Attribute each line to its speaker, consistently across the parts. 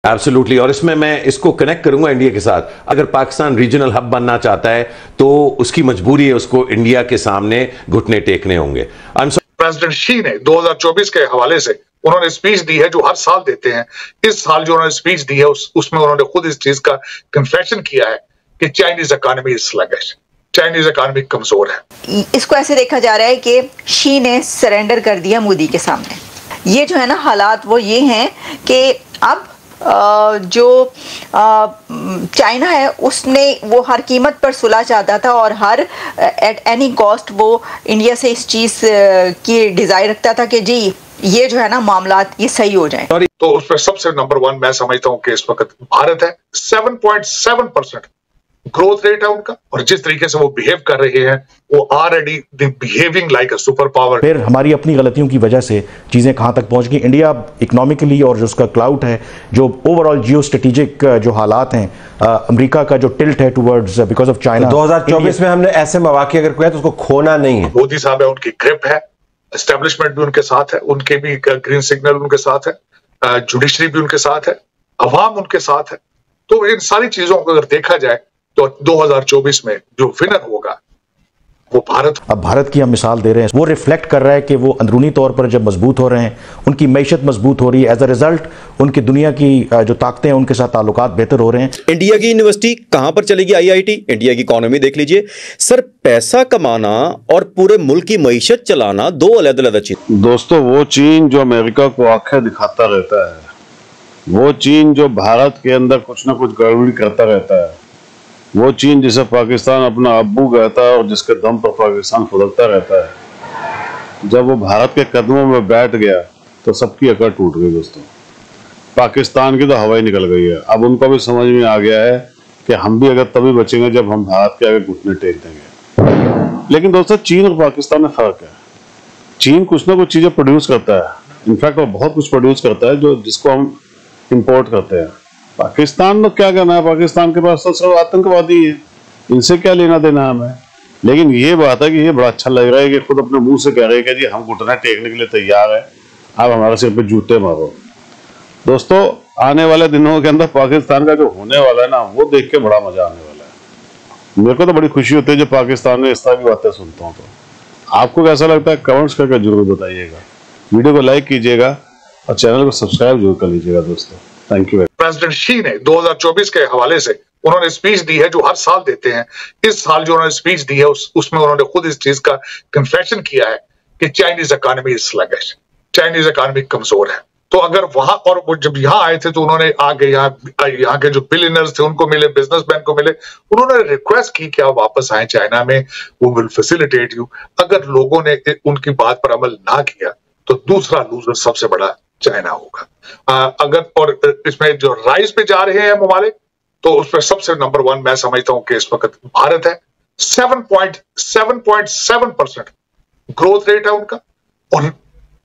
Speaker 1: Absolutely. और इसमें मैं इसको कनेक्ट करूंगा इंडिया के साथ। अगर पाकिस्तान रीजनल हब बनना चाहता है तो उसकी मजबूरी है, उसको इंडिया के सामने घुटने टेकने होंगे।
Speaker 2: प्रेसिडेंट शी ने 2024 के हवाले से उन्होंने स्पीच दी है, जो हर साल देते हैं। इस साल जो उन्होंने स्पीच दी है उसमें उन्होंने खुद इस चीज का कन्फेशन किया है कि Chinese economy is sluggish, Chinese economy कमजोर है।
Speaker 3: इसको ऐसे देखा जा रहा है कि शी ने सरेंडर कर दिया मोदी के सामने। ये जो है ना हालात वो ये हैं कि अब जो चाइना है उसने वो हर कीमत पर सुलह चाहता था और हर एट एनी कॉस्ट वो इंडिया से इस चीज़ की डिज़ायर रखता था कि जी ये जो है ना मामलात ये सही हो जाए।
Speaker 2: तो उसमें सबसे नंबर वन मैं समझता हूँ कि इस वक्त भारत है। 7.7% ग्रोथ रेट है उनका, और जिस तरीके से वो बिहेव कर रहे हैं वो already behaving like a super power.
Speaker 4: फिर हमारी अपनी गलतियों की वजह से चीज़ें कहाँ तक पहुँच गई। इंडिया इकोनॉमिकली और जो उसका क्लाउड है, जो ओवरऑल जियो स्ट्रेटेजिक जो हालात हैं, अमेरिका का जो टिल्ट है टुवर्ड्स बिकॉज ऑफ चाइना।
Speaker 5: 2024 में हमने ऐसे मौके अगर कोई है तो उसको खोना नहीं है।
Speaker 2: मोदी साहब है, उनकी ग्रिप है, एस्टेब्लिशमेंट भी उनके साथ है, उनके भी ग्रीन सिग्नल उनके साथ है, जुडिशरी भी उनके साथ है, अवाम उनके साथ है। तो इन सारी चीजों को अगर देखा जाए तो 2024 में जो विनर होगा वो भारत।
Speaker 4: अब भारत की हम मिसाल दे रहे हैं, वो रिफ्लेक्ट कर रहा है कि वो अंदरूनी तौर पर जब मजबूत हो रहे हैं, उनकी मैशत मजबूत हो रही है, एज अ रिजल्ट उनकी दुनिया की जो ताकतें हैं उनके साथ ताल्लुकात बेहतर हो रहे हैं।
Speaker 6: इंडिया की यूनिवर्सिटी कहां पर चलेगी? आईआईटी। इंडिया की इकोनॉमी देख लीजिए सर, पैसा कमाना और पूरे मुल्क की मईशत चलाना दो अलग-अलग चीज।
Speaker 7: दोस्तों, वो चीन जो अमेरिका को आंखें दिखाता रहता है, वो चीन जो भारत के अंदर कुछ ना कुछ गड़बड़ी करता रहता है, वो चीन जिसे पाकिस्तान अपना अब्बू कहता है और जिसके दम पर पाकिस्तान फुदकता रहता है, जब वो भारत के कदमों में बैठ गया तो सबकी अकड़ टूट गई। दोस्तों, पाकिस्तान की तो हवा ही निकल गई है। अब उनको भी समझ में आ गया है कि हम भी अगर तभी बचेंगे जब हम भारत के आगे घुटने टेक देंगे। लेकिन दोस्तों, चीन और पाकिस्तान में फर्क है। चीन कुछ ना कुछ चीजें प्रोड्यूस करता है, इनफैक्ट वो बहुत कुछ प्रोड्यूस करता है जो जिसको हम इंपोर्ट करते हैं। पाकिस्तान तो क्या करना है, पाकिस्तान के पास तो सब आतंकवादी है, इनसे क्या लेना देना हमें। लेकिन ये बात है कि ये बड़ा अच्छा लग रहा है कि खुद अपने मुंह से कह रहे हैं कि जी हम घुटना टेकने के लिए तैयार है, आप हमारे सिर पे जूते मारो। दोस्तों, आने वाले दिनों के अंदर पाकिस्तान का जो होने वाला है ना, वो देख के बड़ा मजा आने वाला है। मेरे को तो बड़ी खुशी होती है जब पाकिस्तान में इस तरह की बातें सुनता हूँ। तो आपको कैसा लगता है कमेंट्स करके जरूर बताइएगा। वीडियो को लाइक कीजिएगा और चैनल को सब्सक्राइब जरूर कर लीजिएगा। दोस्तों, थैंक यू।
Speaker 2: प्रेसिडेंट शी ने 2024 के हवाले से उन्होंने स्पीच दी है, जो हर साल देते हैं। इस साल जो उन्होंने स्पीच दी है उसमें उन्होंने खुद इस चीज का कन्फेशन किया है कि Chinese economy is sluggish, Chinese economy कमजोर है। तो अगर वहां, और वो जब यहाँ आए थे तो उन्होंने आगे यहाँ के जो बिलियनर्स थे उनको मिले, बिजनेसमैन को मिले, उन्होंने रिक्वेस्ट की कि आप वापस आए चाइना में, वो विल फैसिलिटेट यू। अगर लोगों ने उनकी बात पर अमल ना किया तो दूसरा लूजर सबसे बड़ा चाइना होगा। अगर और इसमें जो राइज पे जा रहे हैं ममालिक, तो उसमें सबसे नंबर वन मैं समझता हूं कि इस वक्त भारत है। 7.7% ग्रोथ रेट है उनका, और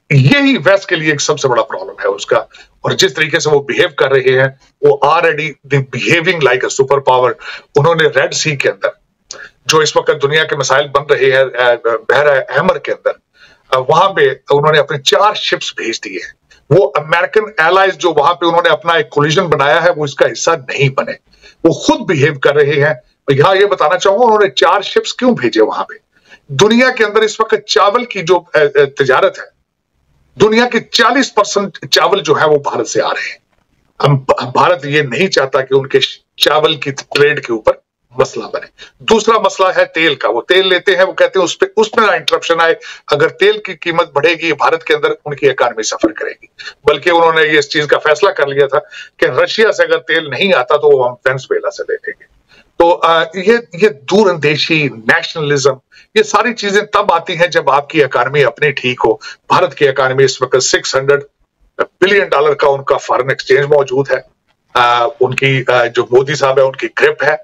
Speaker 2: यही वेस्ट के लिए एक सबसे बड़ा प्रॉब्लम है उसका। और जिस तरीके से वो बिहेव कर रहे हैं वो already behaving like a super power. उन्होंने रेड सी के अंदर जो इस वक्त दुनिया के मिसाइल बन रहे हैं, बहरा अहमर के अंदर, वहां पे उन्होंने अपने 4 शिप्स भेज दिए हैं। वो अमेरिकन एलाइज जो वहां पे उन्होंने अपना एक कोलिजन बनाया है वो इसका हिस्सा नहीं बने, वो खुद बिहेव कर रहे हैं। यहां ये बताना चाहूंगा उन्होंने 4 शिप्स क्यों भेजे वहां पे। दुनिया के अंदर इस वक्त चावल की जो तिजारत है, दुनिया के 40% चावल जो है वो भारत से आ रहे हैं। भारत ये नहीं चाहता कि उनके चावल की ट्रेड के ऊपर मसला बने। दूसरा मसला है तेल का। वो तेल लेते हैं, वो कहते हैं उसमें ना इंटरप्शन आए। अगर तेल की कीमत बढ़ेगी भारत के अंदर, उनकी इकॉनमी सफर करेगी। बल्कि उन्होंने ये इस चीज का फैसला कर लिया था कि रशिया से अगर तेल नहीं आता तो वो हम वेनेजुएला से ले लेंगे। तो ये दूरंदेशी नेशनलिज्म, ये सारी चीजें तब आती हैं जब आपकी इकॉनमी अपनी ठीक हो। भारत की इकॉनमी इस वक्त $600 बिलियन का उनका फॉरेन एक्सचेंज मौजूद है। उनकी जो मोदी साहब है उनकी ग्रिप है,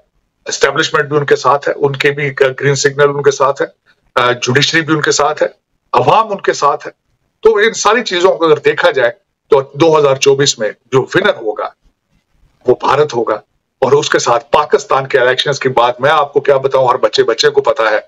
Speaker 2: एस्टेब्लिशमेंट भी उनके साथ है, उनके भी ग्रीन सिग्नल उनके साथ है, जुडिशरी भी उनके साथ है, अवाम उनके साथ है। तो इन सारी चीजों को अगर देखा जाए तो 2024 में जो विनर होगा वो भारत होगा। और उसके साथ पाकिस्तान के इलेक्शंस की बात मैं आपको क्या बताऊं, हर बच्चे को पता है।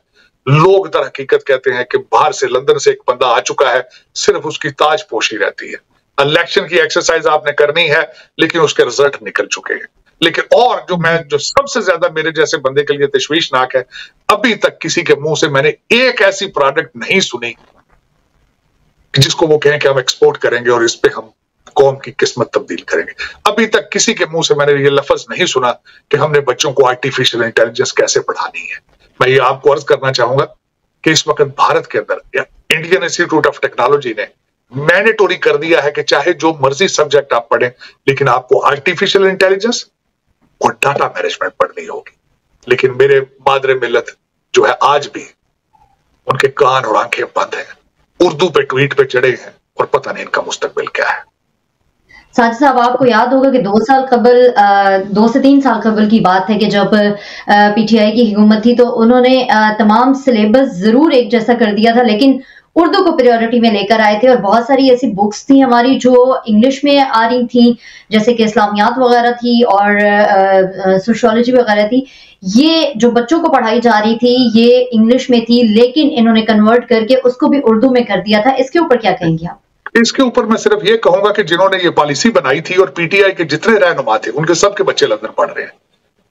Speaker 2: लोग दर हकीकत कहते हैं कि बाहर से, लंदन से एक बंदा आ चुका है, सिर्फ उसकी ताजपोशी रहती है। इलेक्शन की एक्सरसाइज आपने करनी है, लेकिन उसके रिजल्ट निकल चुके हैं। लेकिन और जो सबसे ज्यादा मेरे जैसे बंदे के लिए तशवीशनाक है, अभी तक किसी के मुंह से मैंने एक ऐसी प्रोडक्ट नहीं सुनी जिसको वो कहें कि हम एक्सपोर्ट करेंगे और इस पे हम कौम की किस्मत तब्दील करेंगे। अभी तक किसी के मुंह से मैंने ये लफ्ज नहीं सुना कि हमने बच्चों को आर्टिफिशियल इंटेलिजेंस कैसे पढ़ानी है। मैं ये आपको अर्ज करना चाहूंगा कि इस वक्त भारत के अंदर इंडियन इंस्टीट्यूट ऑफ टेक्नोलॉजी ने मैंडेटरी कर दिया है कि चाहे जो मर्जी सब्जेक्ट आप पढ़ें, लेकिन आपको आर्टिफिशियल इंटेलिजेंस और डाटा मैनेजमेंट पढ़नी होगी। लेकिन मेरे मादरे मिल्लत जो है आज भी उनके कान और आंखें बंद हैं, उर्दू पे ट्वीट पे चढ़े हैं और पता नहीं इनका मुस्तकबिल क्या है।
Speaker 8: साजिद साहब, आपको याद होगा कि 2 से 3 साल कबल की बात है कि जब पीटीआई की हुकूमत थी तो उन्होंने तमाम सिलेबस जरूर एक जैसा कर दिया था, लेकिन उर्दू को प्रायोरिटी में लेकर आए थे और बहुत सारी ऐसी बुक्स थी हमारी जो इंग्लिश में आ रही थी, जैसे कि इस्लामियात वगैरह थी और सोशियोलॉजी वगैरह थी। ये जो बच्चों को पढ़ाई जा रही थी ये इंग्लिश में थी, लेकिन इन्होंने कन्वर्ट करके उसको भी उर्दू में कर दिया था। इसके ऊपर क्या कहेंगे आप?
Speaker 2: इसके ऊपर मैं सिर्फ ये कहूंगा कि जिन्होंने ये पॉलिसी बनाई थी और पीटीआई के जितने रहनुमा थे उनके सबके बच्चे लंदन पढ़ रहे हैं।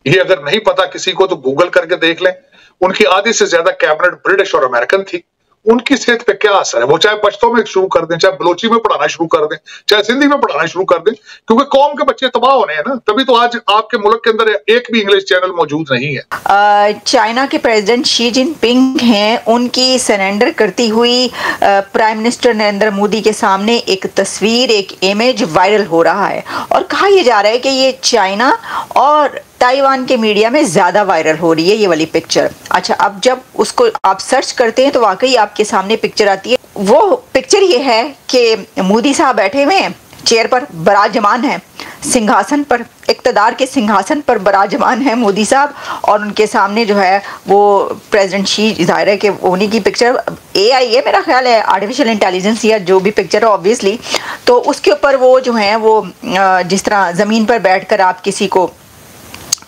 Speaker 2: ये अगर नहीं पता किसी को तो गूगल करके देख लें। उनकी आधी से ज्यादा कैबिनेट ब्रिटिश और अमेरिकन थी। उनकी सेहत पे क्या असर है? वो चाहे पश्तो में शुरू कर दें, चाहे बलोची में पढ़ाना शुरू कर दें, चाहे सिंधी में पढ़ाना शुरू कर दें, क्योंकि कौम के बच्चे तबाह होने हैं ना। तभी तो आज आपके मुल्क के अंदर एक भी इंग्लिश चैनल मौजूद नहीं है।
Speaker 3: चाइना के प्रेसिडेंट शी जिनपिंग हैं, उनकी सरेंडर करती हुई प्राइम मिनिस्टर नरेंद्र मोदी के सामने एक तस्वीर, एक इमेज वायरल हो रहा है और कहा यह जा रहा है कि ये चाइना और ताइवान के मीडिया में ज़्यादा वायरल हो रही है ये वाली पिक्चर। अच्छा, अब जब उसको आप सर्च करते हैं तो वाकई आपके सामने पिक्चर आती है। वो पिक्चर ये है कि मोदी साहब बैठे हुए हैं, चेयर पर बराजमान है, सिंहासन पर, इक़्तिदार के सिंहासन पर बराजमान है मोदी साहब और उनके सामने जो है वो प्रेसिडेंट शी, ज़ाहिर है कि उन्हीं की पिक्चर AI है, मेरा ख्याल है आर्टिफिशियल इंटेलिजेंस या जो भी पिक्चर है ऑब्वियसली। तो उसके ऊपर वो जो है वो जिस तरह ज़मीन पर बैठकर आप किसी को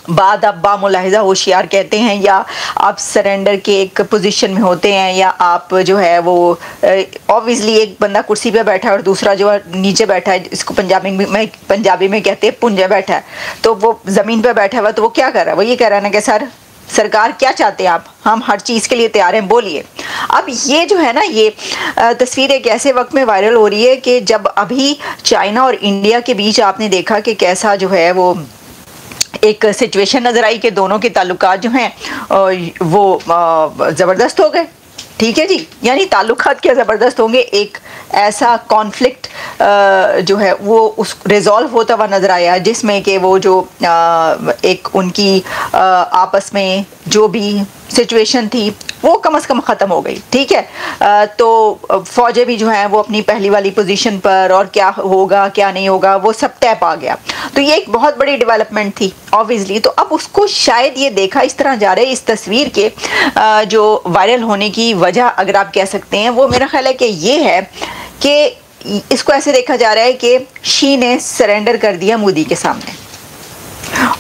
Speaker 3: बामुलाहिज़ा होशियार कहते हैं, या आप सरेंडर के एक पोजीशन में होते हैं, या आप जो है वो ऑब्वियसली एक बंदा कुर्सी पे बैठा है और दूसरा जो है नीचे बैठा है, इसको पंजाबी में कहते हैं पुंजा बैठा है। तो वो ज़मीन पे बैठा हुआ तो वो क्या कर रहा है? वो ये कह रहा है ना कि सरकार क्या चाहते हैं आप, हम हर चीज़ के लिए तैयार हैं, बोलिए। अब ये जो है ना ये तस्वीर एक ऐसे वक्त में वायरल हो रही है कि जब अभी चाइना और इंडिया के बीच आपने देखा कि कैसा जो है वो एक सिचुएशन नज़र आई कि दोनों के ताल्लुकात जो हैं वो ज़बरदस्त हो गए। ठीक है जी, यानी ताल्लुकात क्या ज़बरदस्त होंगे, एक ऐसा कॉन्फ्लिक्ट जो है वो उस रिजॉल्व होता हुआ नज़र आया जिसमें कि वो जो एक उनकी आपस में जो भी सिचुएशन थी वो कम से कम ख़त्म हो गई। ठीक है, तो फ़ौजें भी जो हैं वो अपनी पहली वाली पोजीशन पर, और क्या होगा क्या नहीं होगा वो सब तय पा गया। तो ये एक बहुत बड़ी डेवलपमेंट थी ऑब्वियसली। तो अब उसको शायद ये देखा इस तरह जा रहे हैं, इस तस्वीर के जो वायरल होने की वजह अगर आप कह सकते हैं वो मेरा ख्याल है कि ये है कि इसको ऐसे देखा जा रहा है कि शी ने सरेंडर कर दिया मोदी के सामने।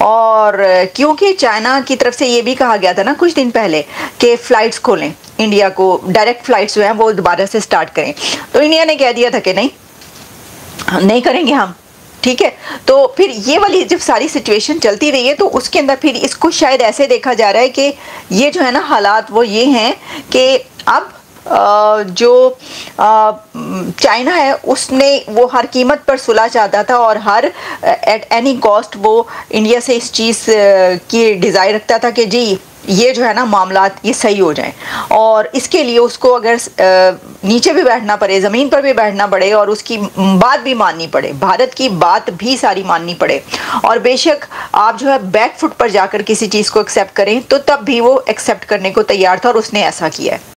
Speaker 3: और क्योंकि चाइना की तरफ से ये भी कहा गया था ना कुछ दिन पहले कि फ़्लाइट्स खोलें, इंडिया को डायरेक्ट फ़्लाइट्स जो हैं वो दोबारा से स्टार्ट करें, तो इंडिया ने कह दिया था कि नहीं करेंगे हम। ठीक है, तो फिर ये वाली जब सारी सिचुएशन चलती रही है तो उसके अंदर फिर इसको शायद ऐसे देखा जा रहा है कि ये जो है ना हालात वो ये हैं कि अब जो चाइना है उसने वो हर कीमत पर सुलह चाहता था और हर एट एनी कॉस्ट वो इंडिया से इस चीज़ की डिज़ायर रखता था कि जी ये जो है ना मामलात ये सही हो जाएं, और इसके लिए उसको अगर नीचे भी बैठना पड़े, ज़मीन पर भी बैठना पड़े और उसकी बात भी माननी पड़े, भारत की बात भी सारी माननी पड़े, और बेशक आप जो है बैक फुट पर जाकर किसी चीज़ को एक्सेप्ट करें तो तब भी वो एक्सेप्ट करने को तैयार था और उसने ऐसा किया है।